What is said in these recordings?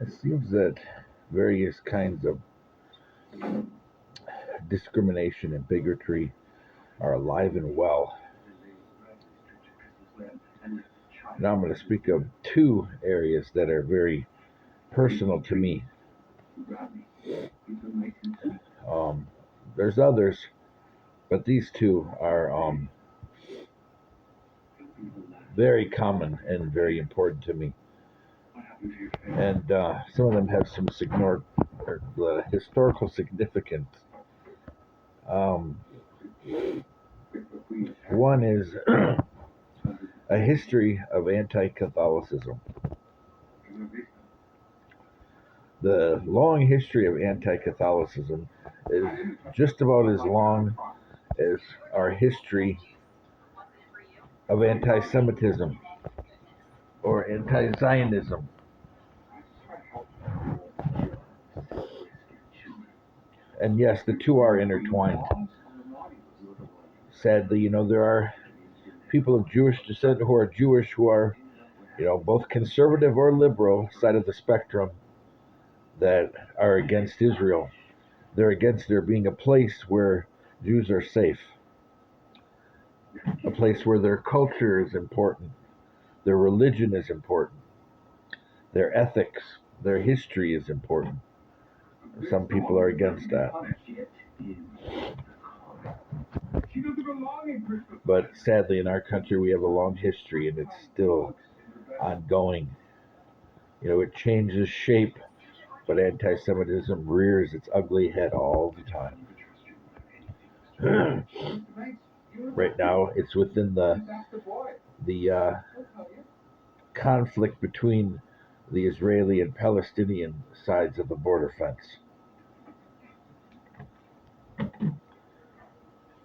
It seems that various kinds of discrimination and bigotry are alive and well. Now I'm going to speak of two areas that are very personal to me. Um, there's others, but these two are very common and very important to me. And some of them have some historical significance. Um, one is a history of anti-Catholicism. The long history of anti-Catholicism is just about as long as our history of anti-Semitism or anti-Zionism. And yes, the two are intertwined. Sadly, there are people of Jewish descent who are Jewish who are, both conservative or liberal side of the spectrum that are against Israel. They're against there being a place where Jews are safe, a place where their culture is important, their religion is important, their ethics, their history is important. Some people are against that. But sadly, in our country, we have a long history and it's still ongoing. It changes shape, but anti Semitism rears its ugly head all the time. Right now, it's within the conflict between the Israeli and Palestinian sides of the border fence.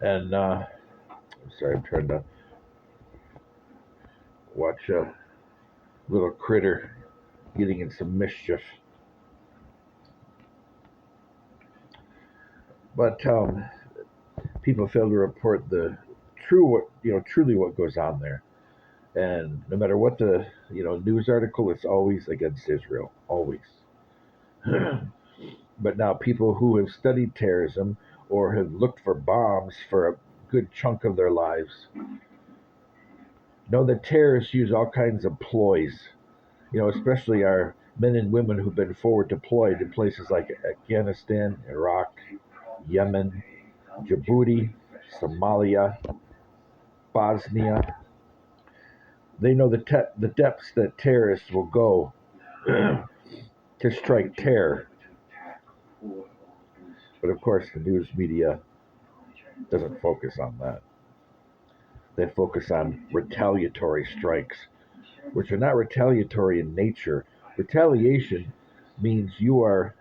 And sorry, I'm trying to watch a little critter getting in some mischief. But people fail to report truly what goes on there. And no matter what the news article, it's always against Israel, always. But now people who have studied terrorism or have looked for bombs for a good chunk of their lives know that terrorists use all kinds of ploys. Especially our men and women who've been forward deployed in places like Afghanistan, Iraq, Yemen, Djibouti, Somalia, Bosnia. They know the depths that terrorists will go to strike terror. But of course, the news media doesn't focus on that. They focus on retaliatory strikes, which are not retaliatory in nature. Retaliation means you are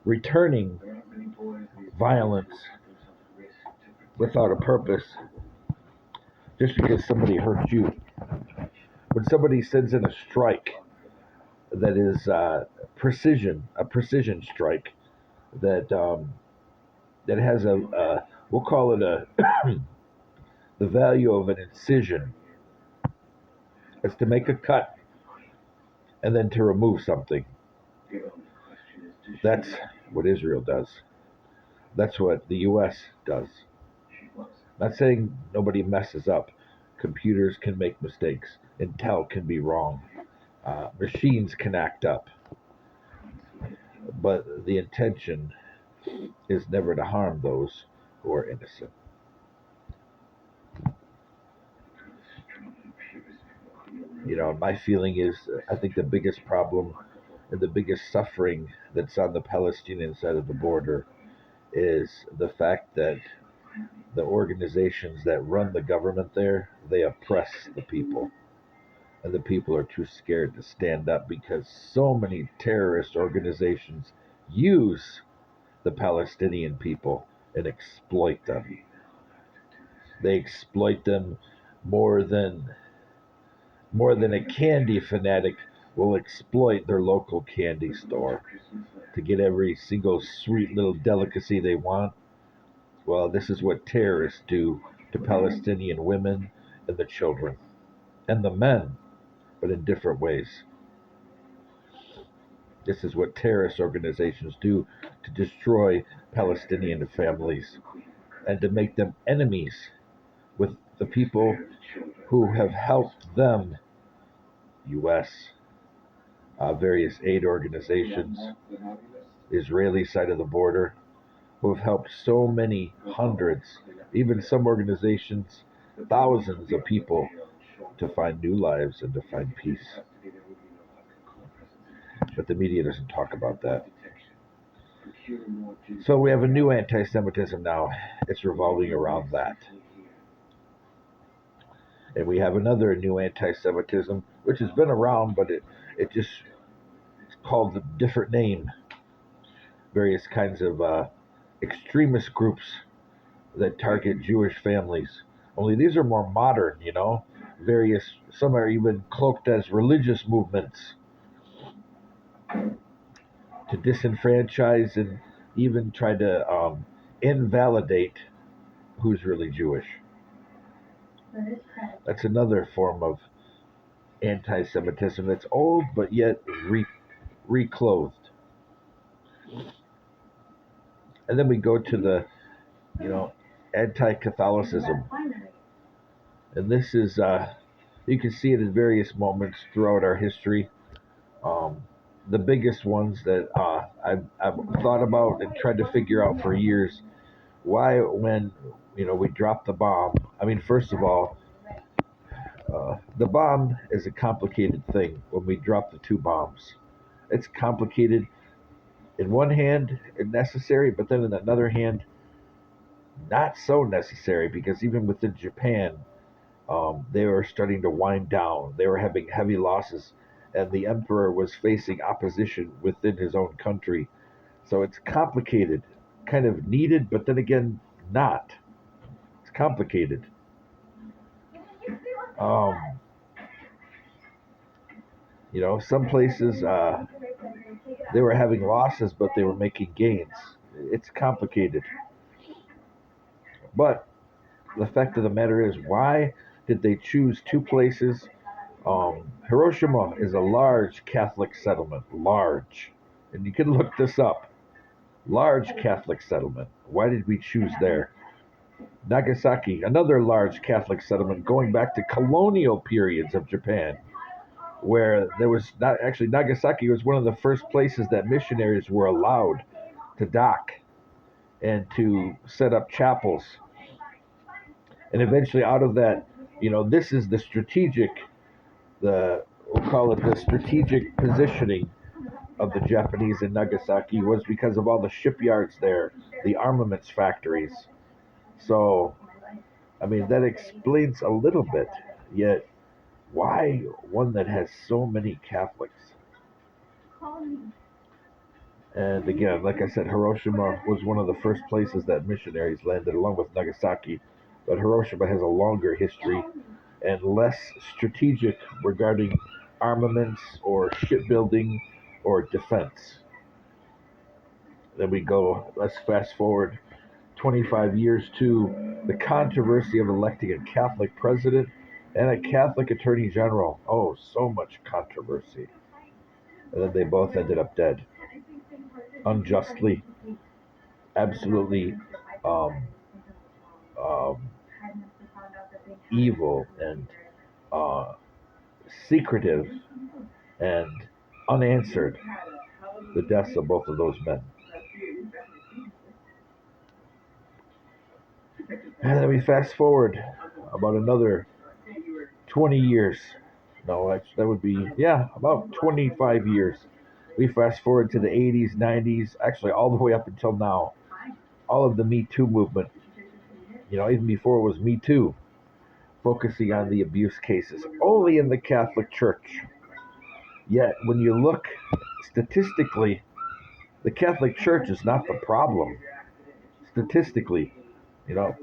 returning violence without a purpose just because somebody hurt you. When somebody sends in a strike that is a precision strike that has we'll call it the value of an incision. It's to make a cut and then to remove something. That's what Israel does. That's what the U.S. does. Not saying nobody messes up. Computers can make mistakes. Intel can be wrong. Machines can act up. But the intention is never to harm those who are innocent. My feeling is I think the biggest problem and the biggest suffering that's on the Palestinian side of the border is the fact that the organizations that run the government there, they oppress the people. And the people are too scared to stand up because so many terrorist organizations use the Palestinian people and exploit them. They exploit them more than a candy fanatic will exploit their local candy store to get every single sweet little delicacy they want. Well, this is what terrorists do to Palestinian women and the children and the men, but in different ways. This is what terrorist organizations do to destroy Palestinian families and to make them enemies with the people who have helped them, U.S., various aid organizations, Israeli side of the border, who have helped so many hundreds, even some organizations, thousands of people to find new lives and to find peace. But the media doesn't talk about that. So we have a new anti-Semitism now. It's revolving around that. And we have another new anti-Semitism, which has been around, but it just it's called a different name. Various kinds of extremist groups that target Jewish families. Only these are more modern, Various, some are even cloaked as religious movements to disenfranchise and even try to invalidate who's really Jewish. That's another form of anti-Semitism that's old but yet reclothed. And then we go to the, anti-Catholicism. And this is, you can see it in various moments throughout our history. The biggest ones that I've thought about and tried to figure out for years, why when, we drop the bomb. I mean, first of all, the bomb is a complicated thing when we drop the two bombs. It's complicated in one hand and necessary, but then in another hand, not so necessary because even within Japan, they were starting to wind down. They were having heavy losses, and the emperor was facing opposition within his own country. So it's complicated, kind of needed, but then again, not. It's complicated. Um, some places they were having losses, but they were making gains. It's complicated. But the fact of the matter is, why did they choose two places? Hiroshima is a large Catholic settlement, large. And you can look this up. Large Catholic settlement. Why did we choose there? Nagasaki, another large Catholic settlement going back to colonial periods of Japan, where there was not actually Nagasaki was one of the first places that missionaries were allowed to dock and to set up chapels. And eventually out of that, this is the strategic, we'll call it the strategic positioning of the Japanese in Nagasaki was because of all the shipyards there, the armaments factories. So, I mean, that explains a little bit. Yet, why one that has so many Catholics? And again, like I said, Hiroshima was one of the first places that missionaries landed, along with Nagasaki. But Hiroshima has a longer history and less strategic regarding armaments or shipbuilding or defense. Then we go, let's fast forward 25 years to the controversy of electing a Catholic president and a Catholic attorney general. Oh, so much controversy. And then they both ended up dead. Unjustly, absolutely um, um, evil and uh, secretive and unanswered, the deaths of both of those men. And then we fast forward about another 20 years. No, that would be, yeah, about 25 years. We fast forward to the 80s, 90s, actually all the way up until now. All of the Me Too movement, even before it was Me Too, focusing on the abuse cases, only in the Catholic Church. Yet, when you look statistically, the Catholic Church is not the problem. Statistically,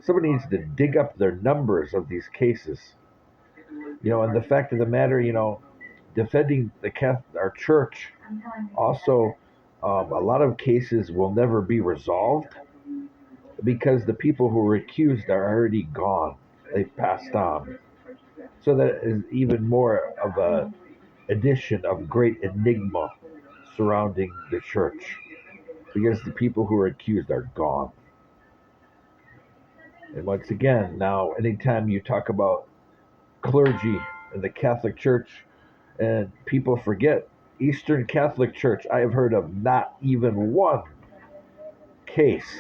somebody needs to dig up their numbers of these cases. And the fact of the matter, defending our church, also, a lot of cases will never be resolved because the people who were accused are already gone. They've passed on. So that is even more of a addition of great enigma surrounding the church because the people who are accused are gone. And once again, now, anytime you talk about clergy in the Catholic Church, and people forget Eastern Catholic Church, I have heard of not even one case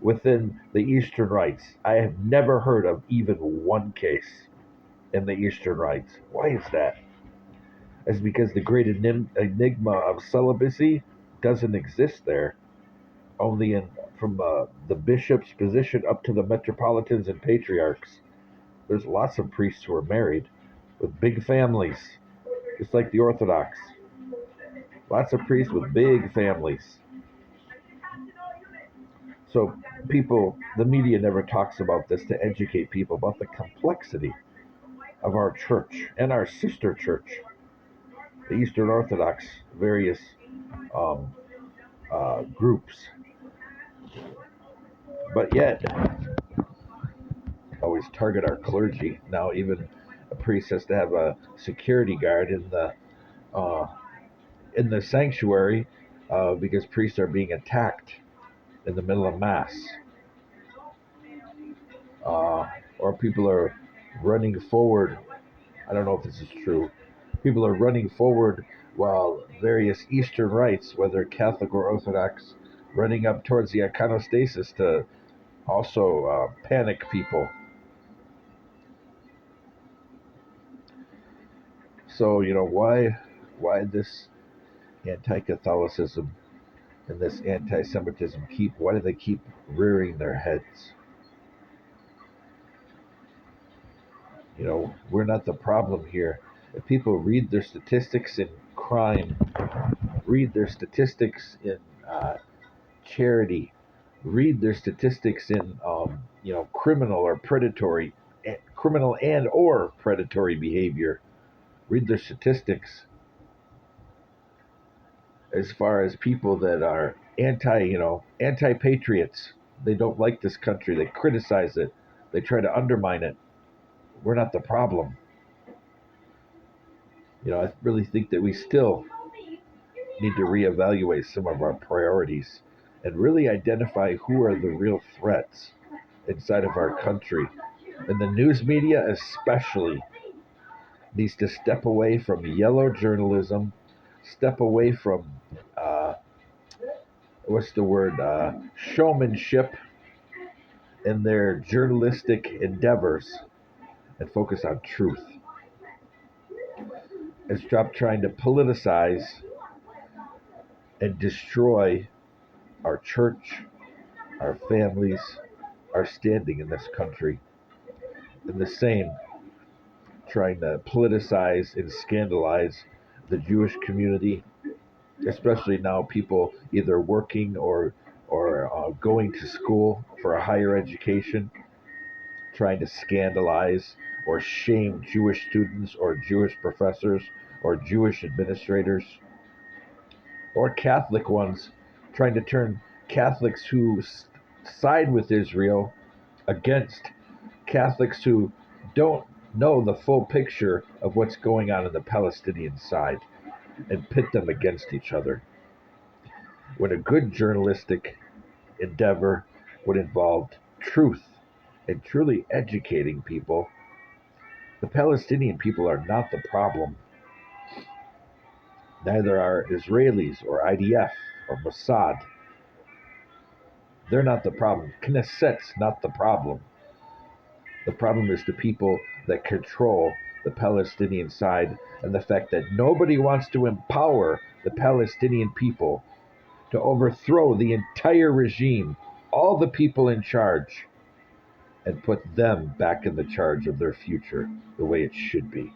within the Eastern Rites. I have never heard of even one case in the Eastern Rites. Why is that? It's because the great enigma of celibacy doesn't exist there. Only from the bishop's position up to the metropolitans and patriarchs. There's lots of priests who are married with big families, just like the Orthodox. Lots of priests with big families. So the media never talks about this to educate people about the complexity of our church and our sister church, the Eastern Orthodox, various um, groups. But yet, always target our clergy. Now, even a priest has to have a security guard uh, in the sanctuary because priests are being attacked in the middle of mass, or people are running forward. I don't know if this is true. People are running forward while various Eastern rites, whether Catholic or Orthodox, running up towards the iconostasis to also panic people. So why this anti-Catholicism and this anti-Semitism why do they keep rearing their heads? We're not the problem here. If people read their statistics in crime, read their statistics in charity, read their statistics in criminal and or predatory behavior, read their statistics as far as people that are anti-patriots. They don't like this country. They criticize it. They try to undermine it. We're not the problem. I really think that we still need to reevaluate some of our priorities and really identify who are the real threats inside of our country. And the news media especially needs to step away from yellow journalism, step away from showmanship in their journalistic endeavors and focus on truth. And stop trying to politicize and destroy our church, our families, our standing in this country. And the same, trying to politicize and scandalize the Jewish community, especially now people either working or going to school for a higher education, trying to scandalize or shame Jewish students or Jewish professors or Jewish administrators, or Catholic ones trying to turn Catholics who side with Israel against Catholics who don't know the full picture of what's going on in the Palestinian side and pit them against each other. When a good journalistic endeavor would involve truth and truly educating people, the Palestinian people are not the problem. Neither are Israelis or IDF or Mossad. They're not the problem. Knesset's not the problem. The problem is the people that control the Palestinian side and the fact that nobody wants to empower the Palestinian people to overthrow the entire regime, all the people in charge, and put them back in the charge of their future the way it should be.